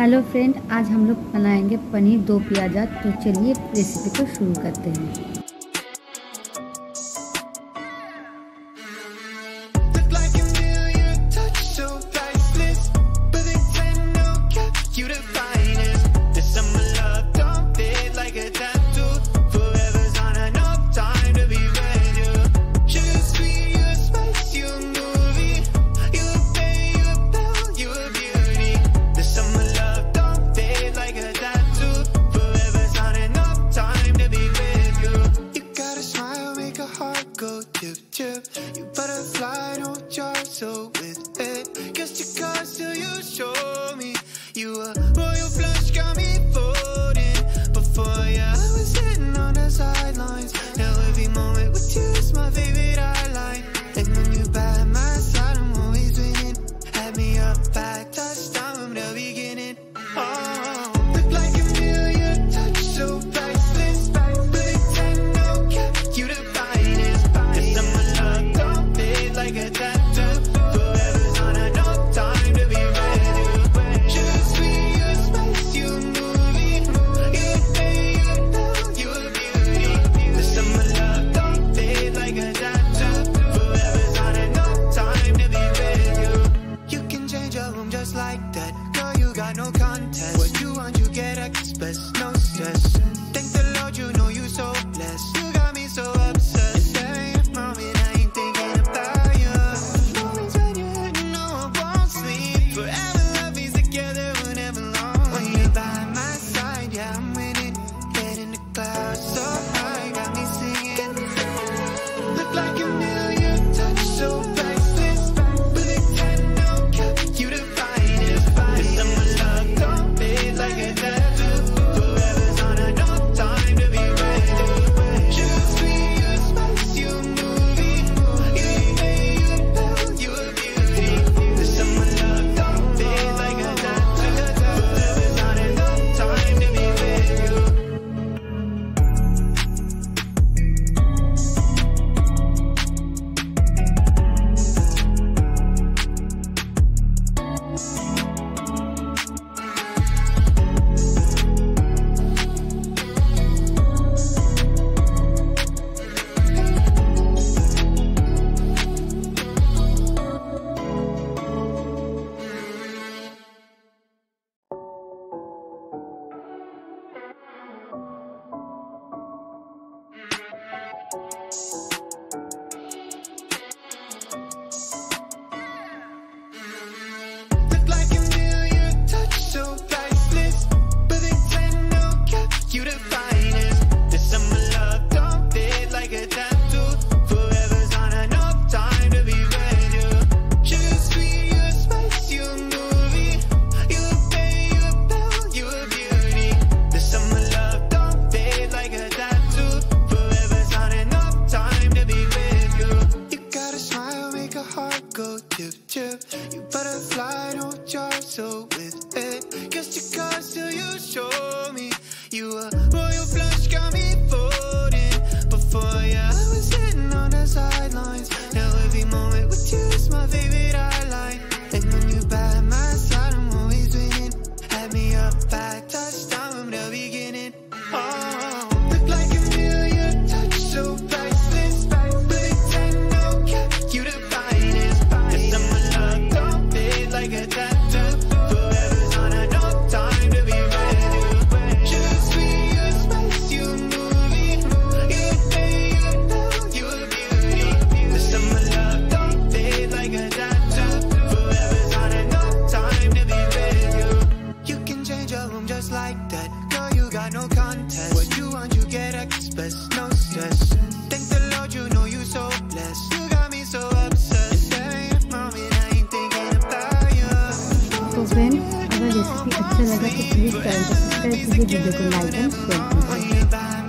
Hello friend, आज हम लोग बनाएंगे पनीर दो प्याजा। तो चलिए रेसिपी को शुरू करते हैं। You butterfly, don't jar so with it. Guess your cards till you show me you a royal flush, got me floating. Before I was sitting on the sidelines. Now every moment with you is my favorite highlight. And when you by my side, I'm always winning. Had me up at touchdown from the beginning. Oh, look like a million touch, so priceless. But it's no cap, you the finest. Guess I'm like a tattoo, forever's on enough time to be ready. Just be a spice, you a movie. You pay, you tell, you a beauty. The summer love don't fade like a tattoo, forever's on enough time to be ready. You can change your room just like that, girl. You got no contest. What you want, you get express, no stress. Thank the Lord, you know you so blessed. You got me so obsessed. There ain't a moment I ain't thinking about. Forever love is together, whenever long. When you're by my side, yeah, I'm winning. Head in the clouds, so high, got me singing. Look like a million touch, so priceless. But it's no cap, you the finest. The summer love don't fade like a tattoo. Forever's on enough time to be ready. Just be a spice, you a movie. You pay, you tell, you a beauty. The summer love you butterfly, don't jar so with it. Guess your cards till you show me you a royal flush, got me floating. Before I was sitting on the sidelines. Now every moment with you is my favorite highlight. And when you by my side, I'm always winning. Had me up at touchdown from the beginning. Oh, look like a million touch, so priceless. But it's no cap, you the finest. The summer love don't fade like a tattoo. Forever's on enough time to be ready. Just be a spice, you a movie. You pay, you tell, you a beauty. The summer love don't fade like a tattoo. Forever's on enough time to be ready. You can change your room just like that, girl. You got no contest. What you want, you get express, no stress. Thank the Lord, you know you so blessed. You got me so obsessed. There ain't a moment I ain't thinking about you. तो friend, अगर recipe अच्छा लगा तो please channel को subscribe कीजिए, video को like and share कीजिए।